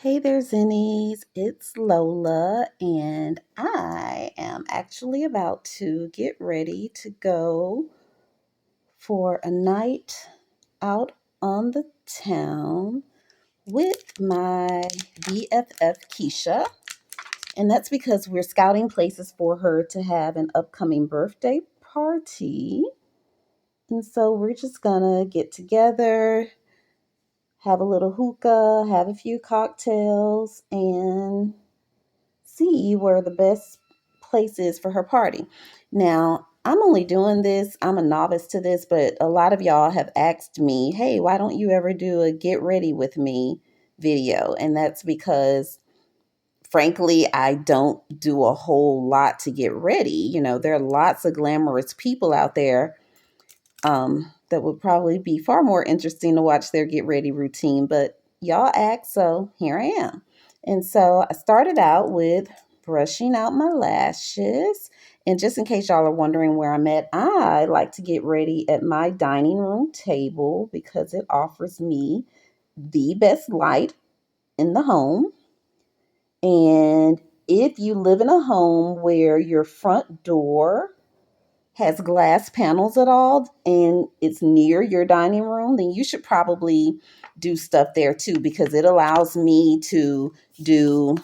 Hey there, Zennies. It's Lola, and I am actually about to get ready to go for a night out on the town with my BFF Keisha. And that's because we're scouting places for her to have an upcoming birthday party. And so we're just gonna get together, have a little hookah, have a few cocktails, and see where the best place is for her party. Now, I'm only doing this, I'm a novice to this, but a lot of y'all have asked me, hey, why don't you ever do a get ready with me video? And that's because, frankly, I don't do a whole lot to get ready. There are lots of glamorous people out there that would probably be far more interesting to watch their get ready routine. But y'all asked, so here I am. And so I started out with brushing out my lashes. And just in case y'all are wondering where I'm at, I like to get ready at my dining room table because it offers me the best light in the home. And if you live in a home where your front door has glass panels at all and it's near your dining room, then you should probably do stuff there too, because it allows me to do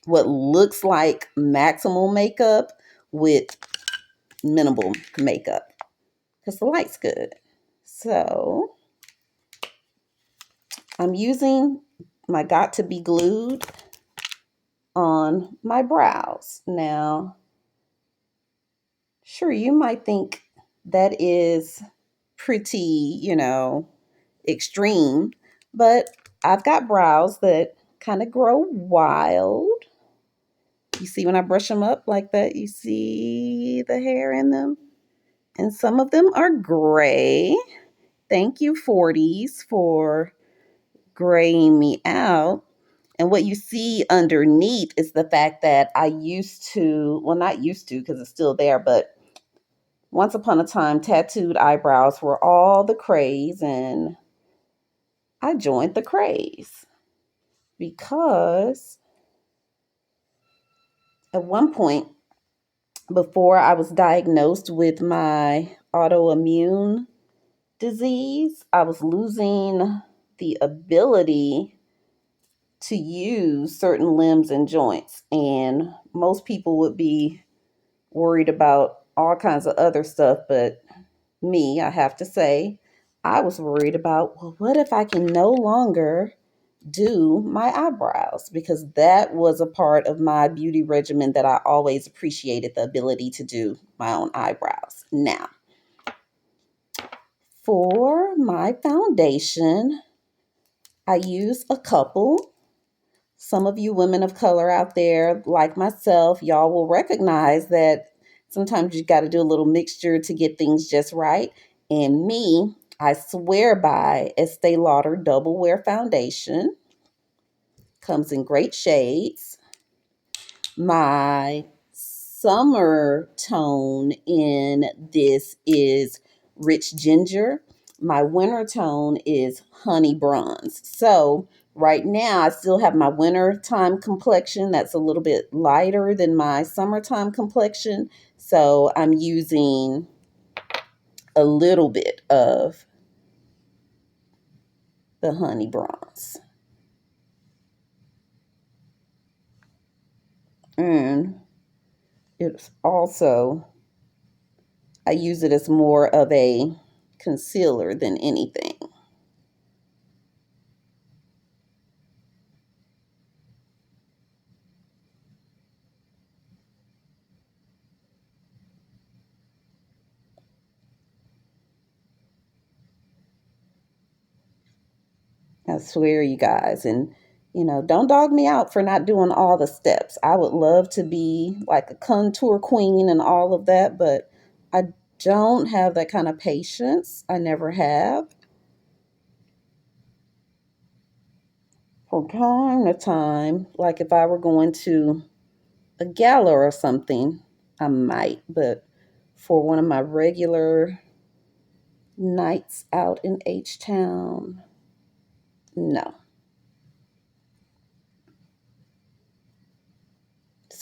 what looks like maximal makeup with minimal makeup because the light's good. So I'm using my Got to Be Glued on my brows. Now, sure, you might think that is pretty, extreme, but I've got brows that kind of grow wild. You see when I brush them up like that, you see the hair in them? And some of them are gray. Thank you, 40s, for graying me out. And what you see underneath is the fact that I used to, well, not used to because it's still there, but once upon a time, tattooed eyebrows were all the craze, and I joined the craze because at one point, before I was diagnosed with my autoimmune disease, I was losing the ability to use certain limbs and joints. And most people would be worried about all kinds of other stuff, but me, I have to say, I was worried about, well, what if I can no longer do my eyebrows? Because that was a part of my beauty regimen that I always appreciated, the ability to do my own eyebrows. Now, for my foundation, I use a couple. Some of you women of color out there, like myself, y'all will recognize that sometimes you got to do a little mixture to get things just right. And me, I swear by Estee Lauder Double Wear Foundation. Comes in great shades. My summer tone in this is rich ginger. My winter tone is honey bronze. So right now I still have my winter time complexion that's a little bit lighter than my summertime complexion. So I'm using a little bit of the honey bronze. And it's also, I use it as more of a concealer than anything. I swear, you guys. And, don't dog me out for not doing all the steps. I would love to be like a contour queen and all of that, but I don't have that kind of patience. I never have. From time to time, like if I were going to a gala or something, I might, but for one of my regular nights out in H Town, no.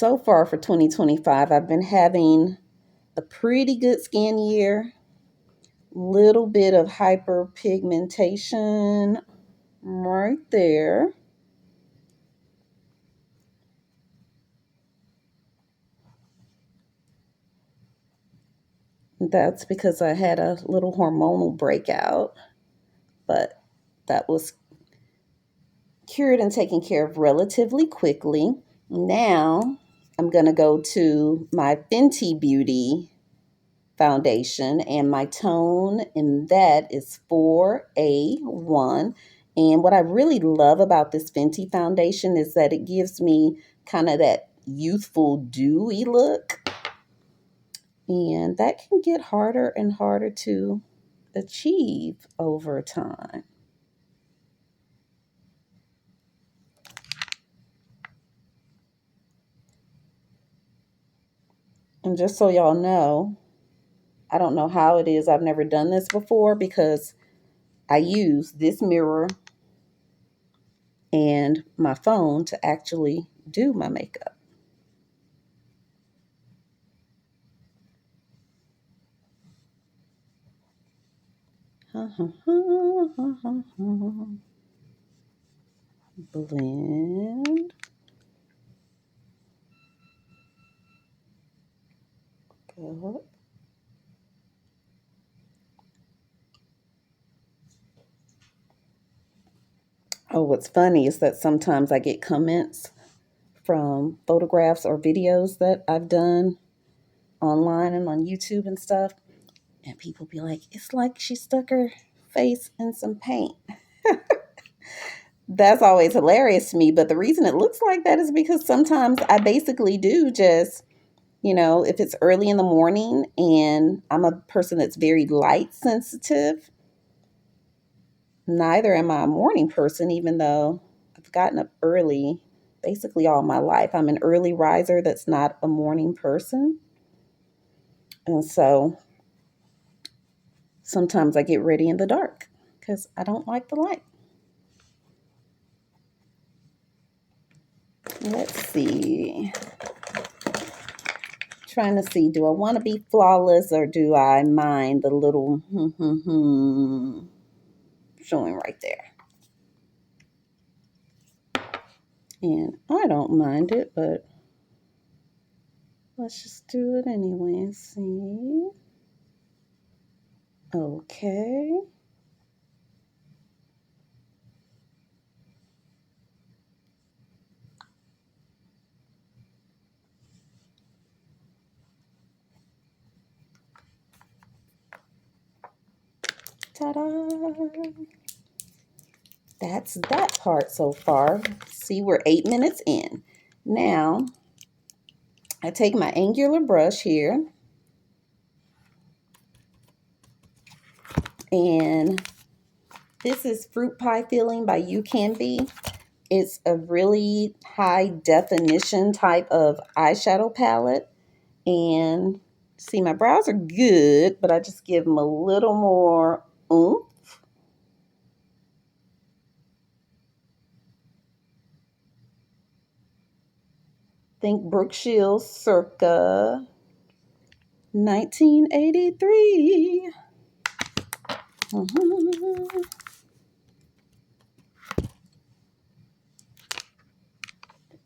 so far for 2025, I've been having a pretty good skin year. Little bit of hyperpigmentation right there. That's because I had a little hormonal breakout, but that was cured and taken care of relatively quickly. Now I'm going to go to my Fenty Beauty foundation, and my tone in that is 4A1. And what I really love about this Fenty foundation is that it gives me kind of that youthful, dewy look. And that can get harder and harder to achieve over time. And just so y'all know, I don't know how it is. I've never done this before because I use this mirror and my phone to actually do my makeup. Blend. Up. Oh, what's funny is that sometimes I get comments from photographs or videos that I've done online and on YouTube and stuff. And people be like, it's like she stuck her face in some paint. That's always hilarious to me. But the reason it looks like that is because sometimes I basically do just, if it's early in the morning and I'm a person that's very light sensitive, neither am I a morning person, even though I've gotten up early basically all my life. I'm an early riser that's not a morning person. And so sometimes I get ready in the dark because I don't like the light. Let's see. Trying to see, do I want to be flawless or do I mind the little showing right there? And I don't mind it, but let's just do it anyway. See? Okay. Ta-da! That's that part so far. See, we're 8 minutes in. Now, I take my angular brush here and this is Fruit Pie Filling by You Can Be. It's a really high definition type of eyeshadow palette. And see, my brows are good, but I just give them a little more oomph. Think Brooke Shields circa 1983. Mm-hmm.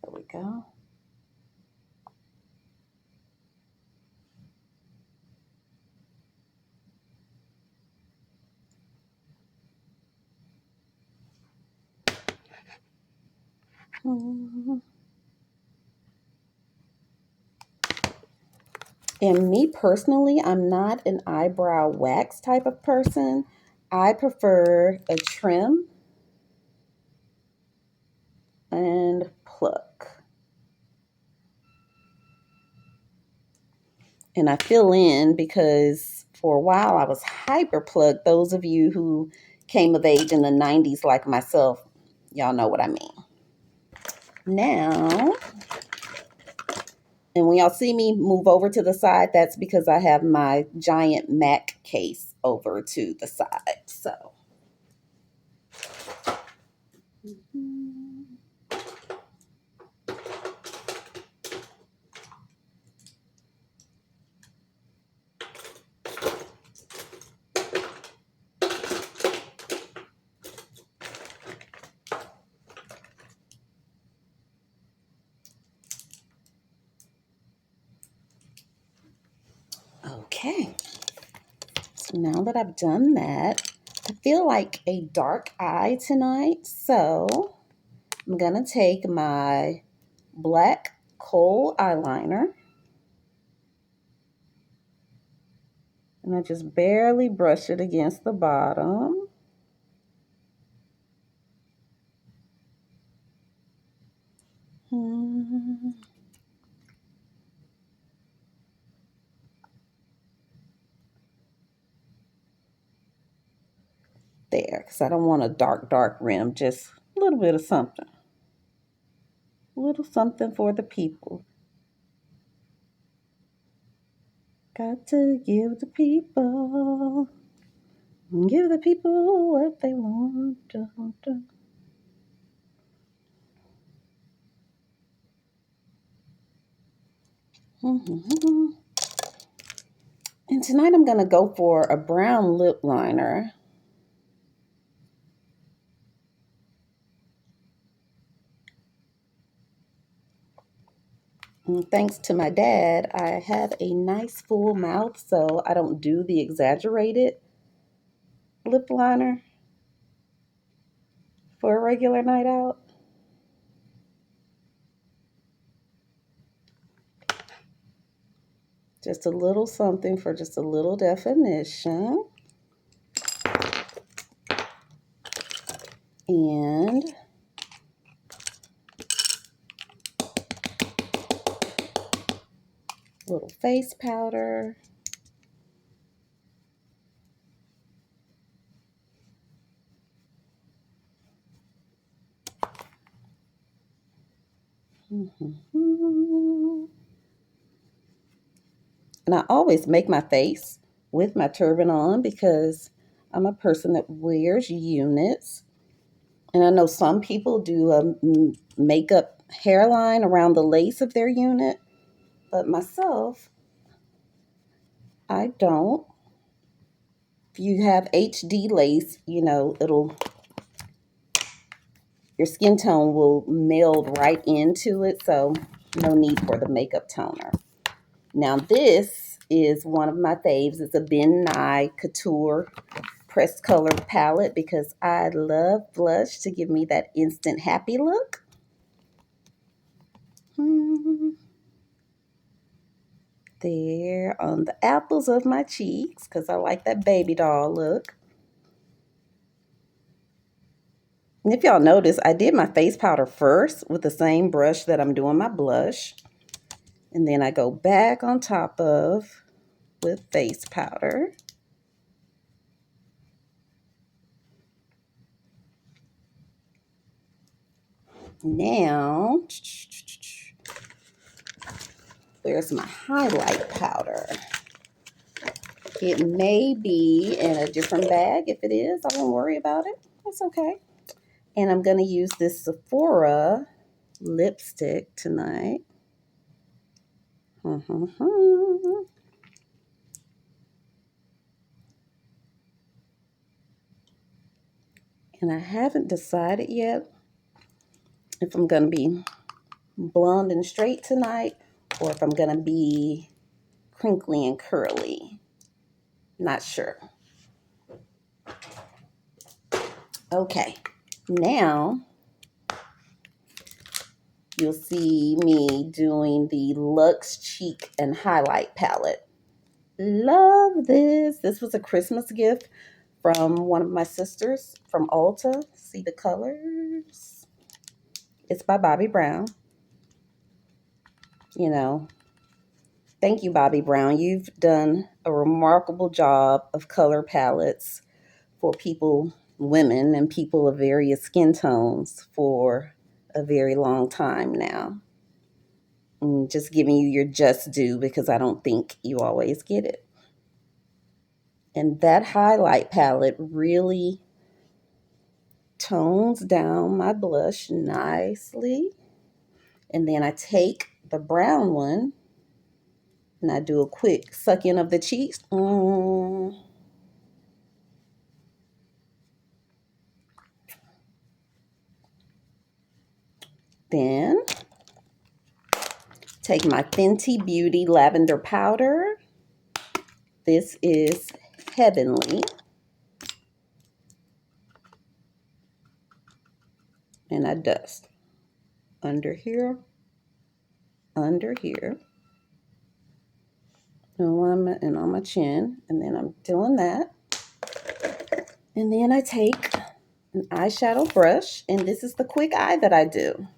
There we go. Mm-hmm. And me personally, I'm not an eyebrow wax type of person. I prefer a trim and pluck. And I fill in because for a while I was hyper plucked. Those of you who came of age in the 90s like myself, y'all know what I mean. Now, and when y'all see me move over to the side, that's because I have my giant MAC case over to the side. So, Okay, so now that I've done that, I feel like a dark eye tonight, so I'm gonna take my black kohl eyeliner and I just barely brush it against the bottom. There, because I don't want a dark rim, just a little bit of something. A little something for the people. Got to give the people what they want. And tonight I'm going to go for a brown lip liner. And thanks to my dad, I have a nice full mouth, so I don't do the exaggerated lip liner for a regular night out. Just a little something for just a little definition. And a little face powder. And I always make my face with my turban on because I'm a person that wears units. And I know some people do a makeup hairline around the lace of their unit, but myself, I don't. If you have HD lace, your skin tone will meld right into it, so no need for the makeup toner. Now this is one of my faves. It's a Ben Nye Couture pressed color palette because I love blush to give me that instant happy look. There on the apples of my cheeks because I like that baby doll look. And if y'all notice, I did my face powder first with the same brush that I'm doing my blush. And then I go back on top of with face powder. Now, where's my highlight powder? It may be in a different bag. If it is, I won't worry about it. That's okay. And I'm going to use this Sephora lipstick tonight. And I haven't decided yet if I'm going to be blonde and straight tonight or if I'm going to be crinkly and curly. Not sure. Okay, now you'll see me doing the Luxe Cheek and Highlight Palette. Love this. This was a Christmas gift from one of my sisters from Ulta. See the colors? It's by Bobbi Brown. Thank you, Bobbi Brown. You've done a remarkable job of color palettes for people, women, and people of various skin tones for a very long time now. And just giving you your just due because I don't think you always get it. And that highlight palette really tones down my blush nicely. And then I take the brown one and I do a quick suck in of the cheeks. Then take my Fenty Beauty lavender powder This is Heavenly. And I dust under here, and on my chin. And then I'm doing that. And then I take an eyeshadow brush, and this is the quick eye that I do.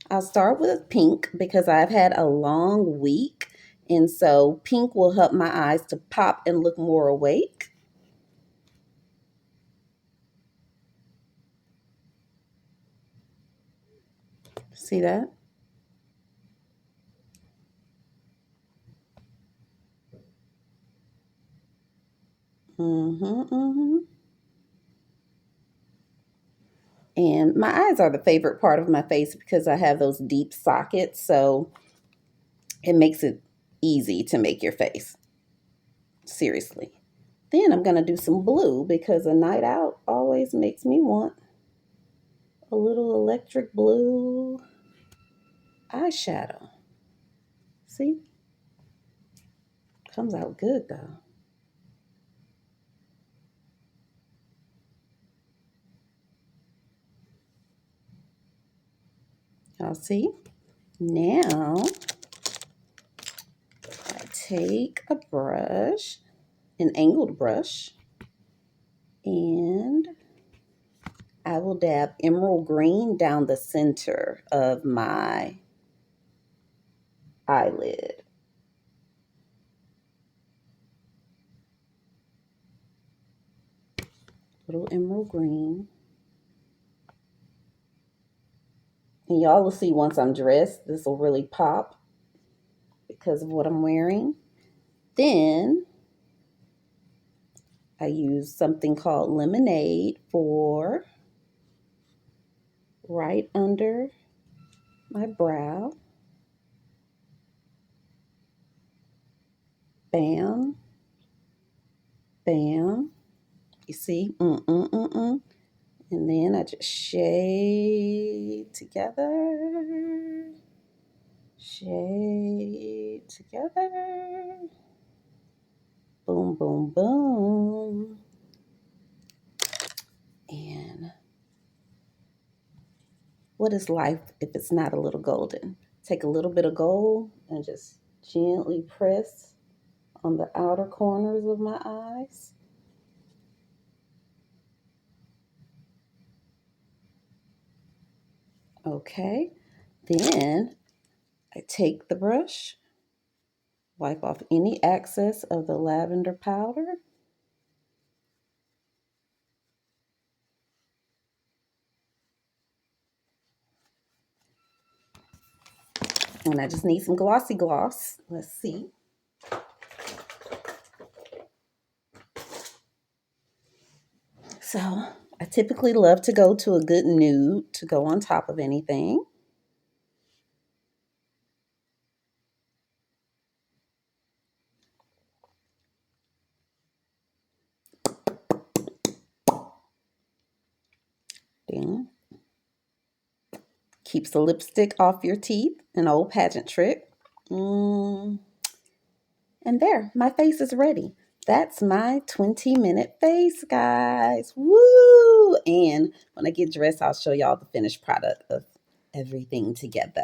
I'll start with pink because I've had a long week, and so pink will help my eyes to pop and look more awake. See that? Mm-hmm. And my eyes are the favorite part of my face because I have those deep sockets, so it makes it easy to make your face. Seriously. Then I'm going to do some blue because a night out always makes me want a little electric blue eyeshadow. See? Comes out good though. Y'all see? Now I take a brush, an angled brush, and I will dab emerald green down the center of my eyelid. Little emerald green. And y'all will see once I'm dressed, this will really pop because of what I'm wearing. Then I use something called lemonade for right under my brow. Bam, bam. You see? And then I just shade together. Shade together. Boom, boom, boom. And what is life if it's not a little golden? Take a little bit of gold and just gently press on the outer corners of my eyes. Okay. Then I take the brush, wipe off any excess of the lavender powder. And I just need some glossy gloss. Let's see. So I typically love to go to a good nude to go on top of anything. Then keeps the lipstick off your teeth, an old pageant trick. And there, my face is ready. That's my 20-minute face, guys. Woo! And when I get dressed, I'll show y'all the finished product of everything together.